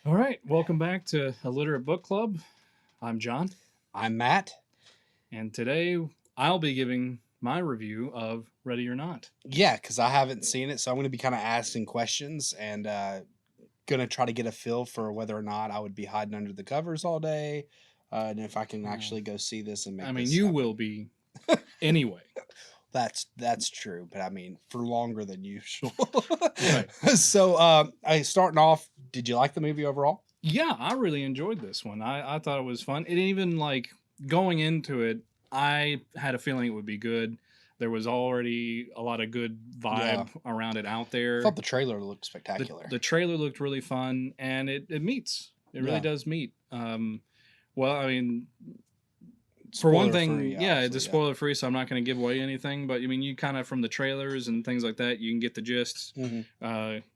All right, welcome back to Illiterate Book Club. I'm John, I'm Matt. and today I'll be giving my review of Ready or Not. Yeah, because I haven't seen it, so I'm going to be kind of asking questions and going to try to get a feel for whether or not I would be hiding under the covers all day, and if I can actually go see this and make. I mean, this you happen. will be anyway. That's true, but I mean for longer than usual. Right. So, starting off, did you like the movie overall? Yeah, I really enjoyed this one. I thought it was fun. It even like going into it, I had a feeling it would be good. There was already a lot of good vibe around it out I there. thought the trailer looked spectacular. The trailer looked really fun, and it meets. It really does meet. Well, I mean, for one thing, it's spoiler free, so I'm not going to give away anything. But I mean, you kind of from the trailers and things like that, you can get the gist.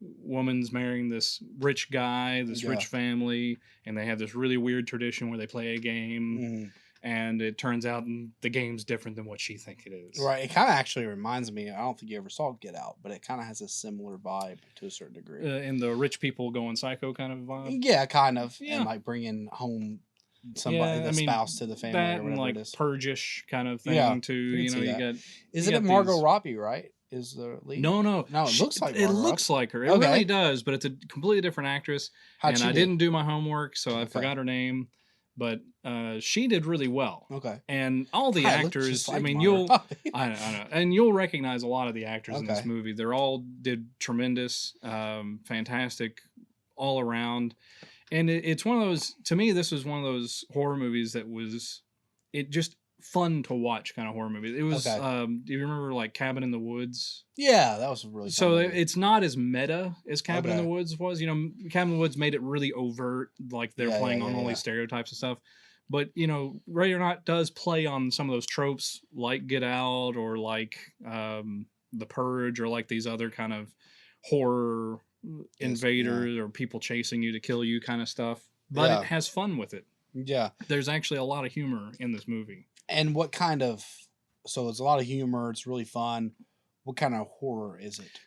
Woman's marrying this rich guy, this rich family, and they have this really weird tradition where they play a game. And it turns out the game's different than what she thinks it is. Right. It kind of actually reminds me, I don't think you ever saw Get Out, but it kind of has a similar vibe to a certain degree. In the rich people going psycho kind of vibe? Yeah, kind of. Yeah. And like bringing home somebody, the spouse to the family that or whatever and like it is. Purge-ish kind of thing too. You know, you got... Isn't it Margot Robbie, right? Is the lead? No, it looks like Margot. It looks like her. It really does, but it's a completely different actress. And I didn't do my homework, so I forgot her name. But she did really well. Okay. And all the actors, I mean, I know, and you'll recognize a lot of the actors in this movie. They're all did tremendous, fantastic, all around. And it's one of those. To me, this was one of those horror movies that was, it just fun to watch kind of horror movie. It was. Do you remember like Cabin in the Woods? Yeah, that was a really. So it's not as meta as Cabin in the Woods was. You know, Cabin in the Woods made it really overt, like they're playing on all these stereotypes and stuff. But you know, Ready or Not does play on some of those tropes, like Get Out or like The Purge or like these other kind of horror invaders or people chasing you to kill you kind of stuff. But it has fun with it. Yeah, there's actually a lot of humor in this movie. And what kind of? So it's a lot of humor. It's really fun. What kind of horror is it?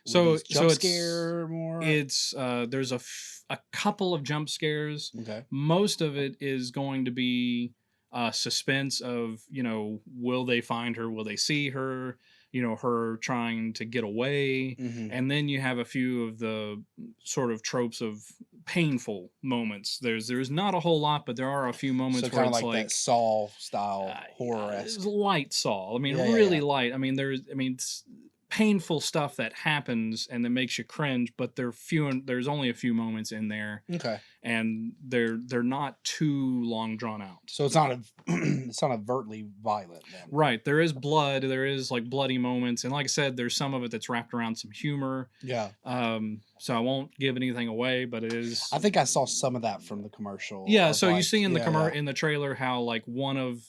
Jump scare more. It's there's a couple of jump scares. Okay. Most of it is going to be suspense of, you know, will they find her? Will they see her? You know, her trying to get away. And then you have a few of the sort of tropes of painful moments. There's not a whole lot, but there are a few moments where it's like that Saw style horror. It's light Saw. I mean, really light. I mean, it's painful stuff that happens and that makes you cringe, but there's only a few moments in there. Okay. And they're not too long drawn out. So it's not it's not overtly violent then. Right. There is blood, there is like bloody moments, and like I said, there's some of it that's wrapped around some humor. Yeah. So I won't give anything away, but it is. I think I saw some of that from the commercial. Yeah, so you see in the in the trailer how like one of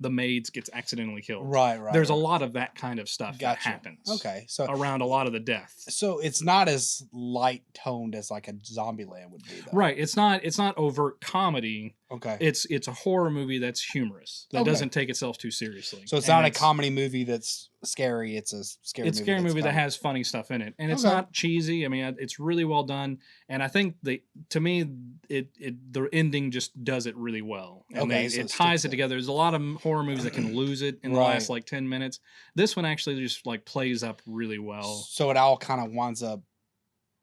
the maids gets accidentally killed. Right. There's a lot of that kind of stuff that happens. Okay, so around a lot of the deaths. So it's not as light toned as like a Zombieland would be, though. Right. It's not overt comedy. Okay. It's a horror movie that's humorous. That doesn't take itself too seriously. So it's not a comedy movie that's scary. It's a scary. It's a scary movie that has funny stuff in it, and it's not cheesy. I mean, it's really well done, and I think to me, the ending just does it really well, and it ties it together. There's a lot of horror movies that can lose it in the last like 10 minutes. This one actually just like plays up really well. So it all kind of winds up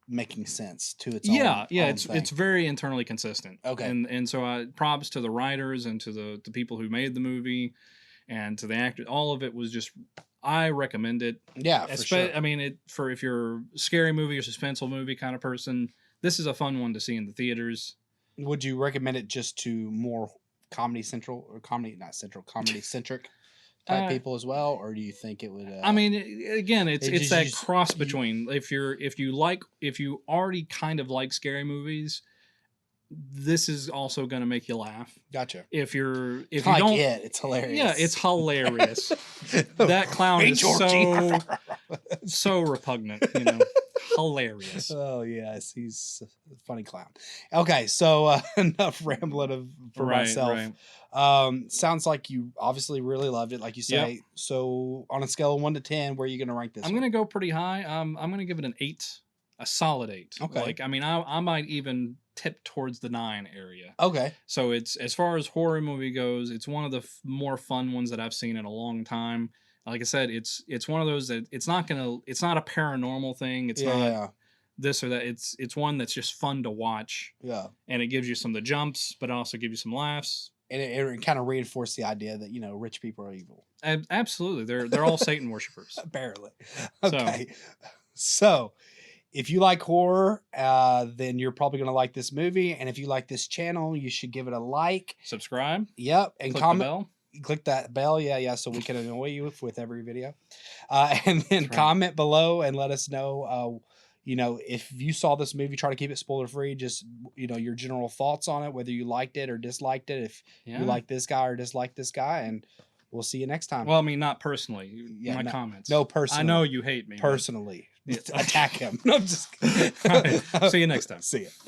making sense to its own. Yeah, it's very internally consistent. Okay, and so props to the writers and to the people who made the movie, and to the actors. All of it was just. I recommend it. Yeah, for sure. I mean, if you're a scary movie or suspenseful movie kind of person, this is a fun one to see in the theaters. Would you recommend it just to more comedy centric type people as well, or do you think it would? I mean, again, it's that cross between if you already kind of like scary movies. This is also going to make you laugh. Gotcha. If you don't, it's hilarious. Yeah, it's hilarious. That clown is so repugnant. You know, hilarious. Oh yes, he's a funny clown. Okay, so enough rambling for myself. Right. Sounds like you obviously really loved it, like you say. Yep. So on a scale of 1 to 10, where are you going to rank this? I'm going to go pretty high. I'm going to give it an 8. a solid 8. Okay. Like, I mean, I might even tip towards the 9 area. Okay. So it's, as far as horror movie goes, it's one of the more fun ones that I've seen in a long time. Like I said, it's one of those that it's not a paranormal thing. It's not this or that. It's one that's just fun to watch. Yeah. And it gives you some of the jumps, but it also gives you some laughs. And it kind of reinforced the idea that, you know, rich people are evil. Absolutely. They're all Satan worshippers. Apparently. Okay. So if you like horror, then you're probably going to like this movie. And if you like this channel, you should give it a like. Subscribe. Yep. And click comment. The bell. Click that bell. Yeah. So we can annoy you with every video. And then comment below and let us know, you know, if you saw this movie, try to keep it spoiler free. Just, you know, your general thoughts on it, whether you liked it or disliked it, if you like this guy or dislike this guy, and we'll see you next time. Well, I mean, not personally. My comments. No, personally. I know you hate me. Personally. Attack him. No, I'm just All right. See you next time. See ya.